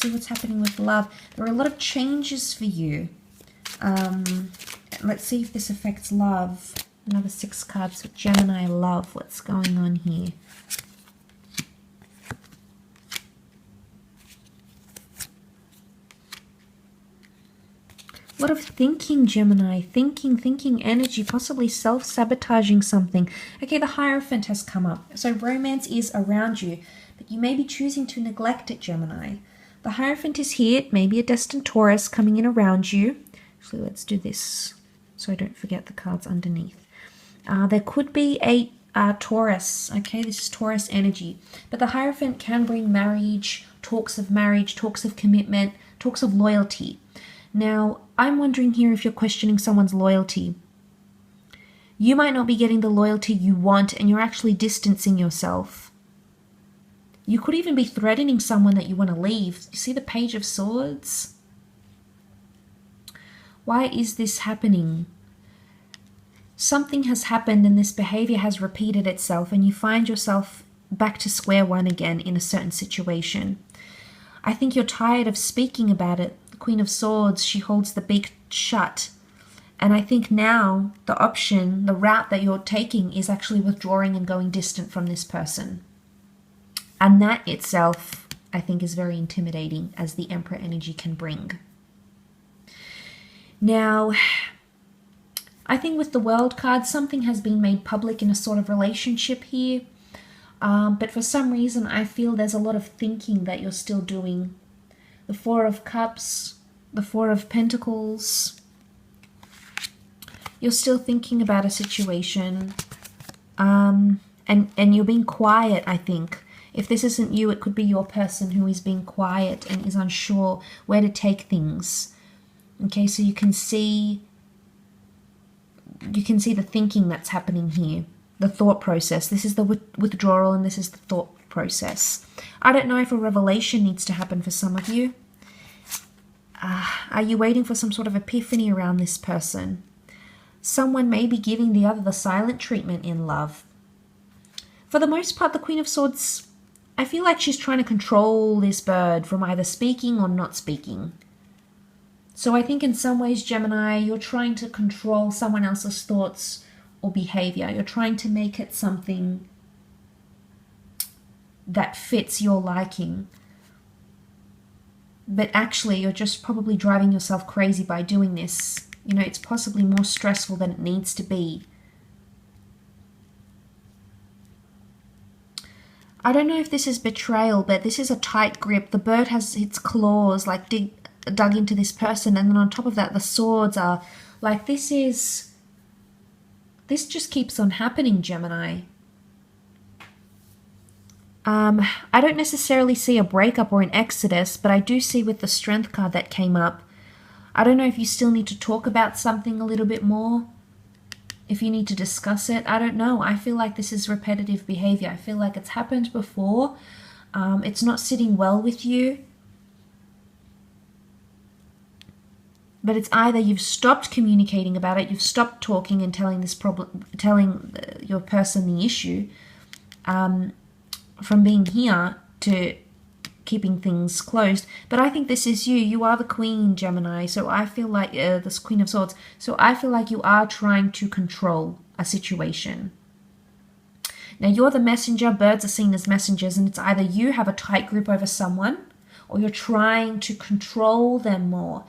see what's happening with love. There are a lot of changes for you. Let's see if this affects love. Another 6 cards for Gemini love. What's going on here? A lot of thinking, Gemini. Thinking energy, possibly self-sabotaging something. Okay, the Hierophant has come up. So romance is around you, but you may be choosing to neglect it, Gemini. The Hierophant is here. It may be a destined Taurus coming in around you. Actually, let's do this so I don't forget the cards underneath. There could be a Taurus. Okay, this is Taurus energy. But the Hierophant can bring marriage, talks of commitment, talks of loyalty. Now, I'm wondering here if you're questioning someone's loyalty. You might not be getting the loyalty you want, and you're actually distancing yourself. You could even be threatening someone that you want to leave. You see the Page of Swords? Why is this happening? Something has happened and this behavior has repeated itself, and you find yourself back to square one again in a certain situation. I think you're tired of speaking about it. The Queen of Swords, she holds the beak shut. And I think now the option, the route that you're taking is actually withdrawing and going distant from this person. And that itself, I think, is very intimidating, as the Emperor energy can bring. Now, I think with the World card, something has been made public in a sort of relationship here. But for some reason, I feel there's a lot of thinking that you're still doing. The Four of Cups, the Four of Pentacles. You're still thinking about a situation. And you're being quiet, I think. If this isn't you, it could be your person who is being quiet and is unsure where to take things. Okay, so you can see the thinking that's happening here, the thought process. This is the withdrawal and this is the thought process. I don't know if a revelation needs to happen for some of you. Are you waiting for some sort of epiphany around this person? Someone may be giving the other the silent treatment in love. For the most part, the Queen of Swords, I feel like she's trying to control this bird from either speaking or not speaking. So I think in some ways, Gemini, you're trying to control someone else's thoughts or behavior. You're trying to make it something that fits your liking. But actually, you're just probably driving yourself crazy by doing this. You know, it's possibly more stressful than it needs to be. I don't know if this is betrayal, but this is a tight grip. The bird has its claws like dug into this person, and then on top of that, the swords are like, this just keeps on happening, Gemini. I don't necessarily see a breakup or an exodus, but I do see with the Strength card that came up, I don't know if you still need to talk about something a little bit more, if you need to discuss it. I don't know. I feel like this is repetitive behavior. I feel like it's happened before. It's not sitting well with you. But it's either you've stopped communicating about it, you've stopped talking and telling your person the issue, from being here to keeping things closed. But I think this is you. You are the Queen, Gemini. So I feel like this Queen of Swords. So I feel like you are trying to control a situation. Now you're the messenger. Birds are seen as messengers, and it's either you have a tight grip over someone, or you're trying to control them more.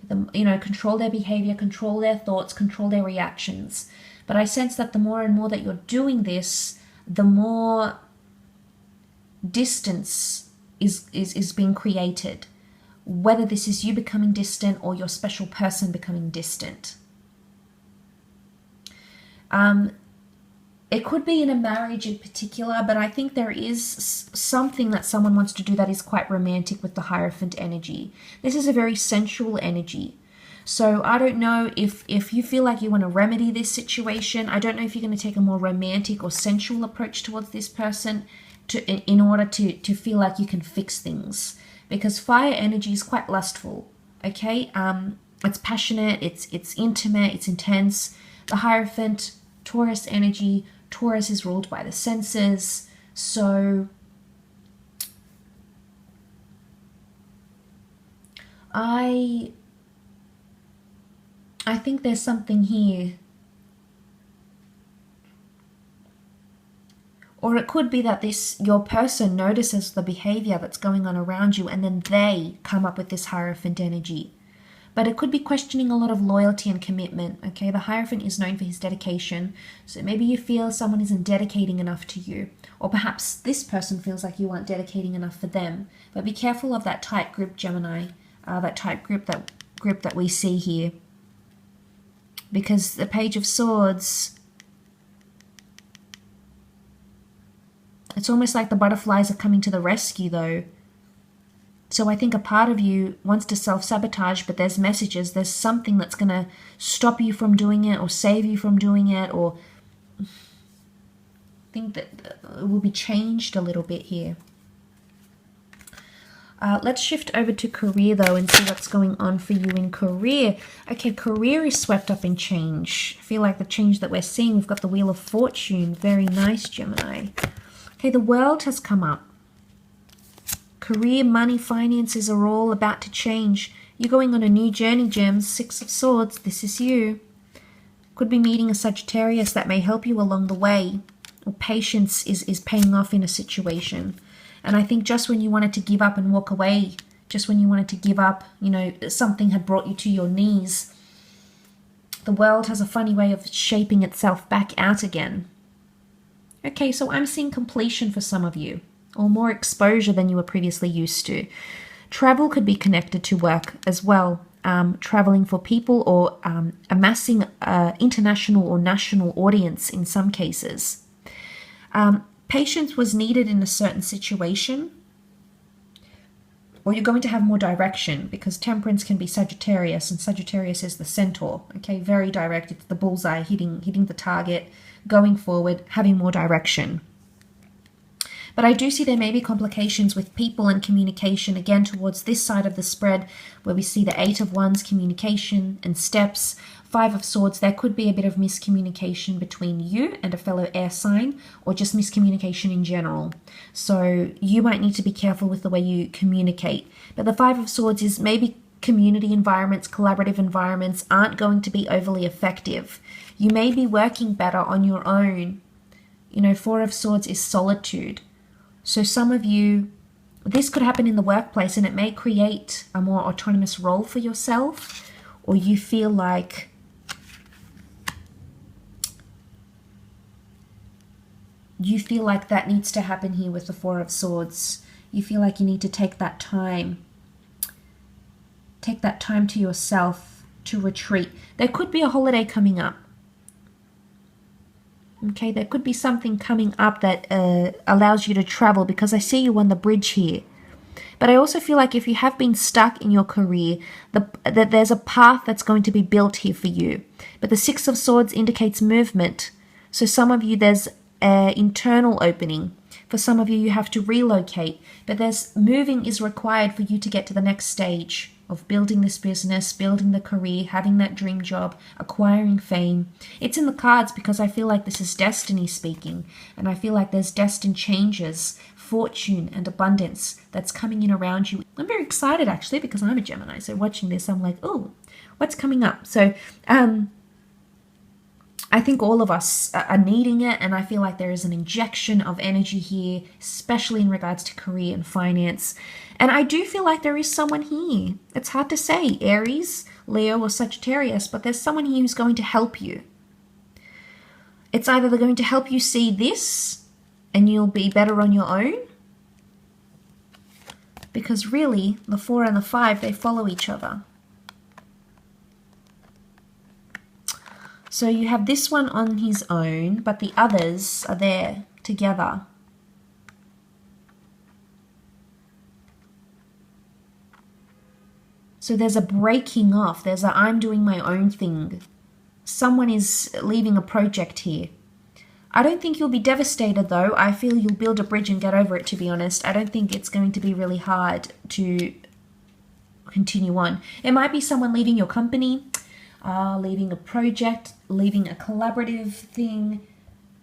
Control their behavior, control their thoughts, control their reactions. But I sense that the more and more that you're doing this, the more distance is being created. Whether this is you becoming distant or your special person becoming distant. It could be in a marriage in particular, but I think there is something that someone wants to do that is quite romantic with the Hierophant energy. This is a very sensual energy. So I don't know if you feel like you want to remedy this situation. I don't know if you're going to take a more romantic or sensual approach towards this person in order to feel like you can fix things. Because fire energy is quite lustful, okay? It's passionate, it's intimate, it's intense. The Hierophant, Taurus energy. Taurus is ruled by the senses, so I think there's something here. Or it could be that your person notices the behavior that's going on around you, and then they come up with this Hierophant energy. But it could be questioning a lot of loyalty and commitment. Okay, the Hierophant is known for his dedication. So maybe you feel someone isn't dedicating enough to you. Or perhaps this person feels like you aren't dedicating enough for them. But be careful of that tight grip, Gemini. That tight grip that we see here. Because the Page of Swords, it's almost like the butterflies are coming to the rescue though. So I think a part of you wants to self-sabotage, but there's messages, there's something that's going to stop you from doing it or save you from doing it, or think that it will be changed a little bit here. Let's shift over to career though and see what's going on for you in career. Okay, career is swept up in change. I feel like the change that we're seeing, we've got the Wheel of Fortune. Very nice, Gemini. Okay, the World has come up. Career, money, finances are all about to change. You're going on a new journey, Gems. 6 of Swords, this is you. Could be meeting a Sagittarius that may help you along the way. Or patience is paying off in a situation. And I think just when you wanted to give up and walk away, just when you wanted to give up, you know, something had brought you to your knees. The World has a funny way of shaping itself back out again. Okay, so I'm seeing completion for some of you, or more exposure than you were previously used to. Travel could be connected to work as well. Traveling for people, or amassing international or national audience in some cases. Patience was needed in a certain situation, or you're going to have more direction, because Temperance can be Sagittarius, and Sagittarius is the centaur. Okay, very direct. It's the bullseye, hitting the target, going forward, having more direction. But I do see there may be complications with people and communication, again, towards this side of the spread, where we see the 8 of Wands, communication and steps. 5 of Swords, there could be a bit of miscommunication between you and a fellow air sign, or just miscommunication in general. So you might need to be careful with the way you communicate. But the 5 of Swords is maybe community environments, collaborative environments aren't going to be overly effective. You may be working better on your own. You know, 4 of Swords is solitude. So some of you, this could happen in the workplace, and it may create a more autonomous role for yourself, or you feel like that needs to happen here with the 4 of Swords. You feel like you need to take that time to yourself to retreat. There could be a holiday coming up. Okay, there could be something coming up that allows you to travel, because I see you on the bridge here. But I also feel like if you have been stuck in your career, that there's a path that's going to be built here for you. But the 6 of Swords indicates movement. So some of you, there's an internal opening. For some of you, you have to relocate. But moving is required for you to get to the next stage of building this business, building the career, having that dream job, acquiring fame. It's in the cards because I feel like this is destiny speaking, and I feel like there's destined changes, fortune and abundance that's coming in around you. I'm very excited actually, because I'm a Gemini, so watching this I'm like, oh, what's coming up? So I think all of us are needing it, and I feel like there is an injection of energy here, especially in regards to career and finance. And I do feel like there is someone here. It's hard to say, Aries, Leo, or Sagittarius, but there's someone here who's going to help you. It's either they're going to help you see this and you'll be better on your own, because really the 4 and the 5, they follow each other. So you have this one on his own, but the others are there together. So there's a breaking off. There's a I'm doing my own thing. Someone is leaving a project here. I don't think you'll be devastated though. I feel you'll build a bridge and get over it, to be honest. I don't think it's going to be really hard to continue on. It might be someone leaving your company, leaving a project, leaving a collaborative thing,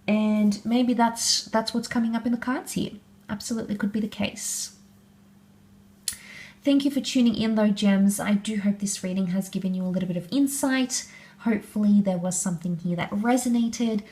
and maybe that's what's coming up in the cards here. Absolutely could be the case. Thank you for tuning in though, gems. I do hope this reading has given you a little bit of insight. Hopefully there was something here that resonated.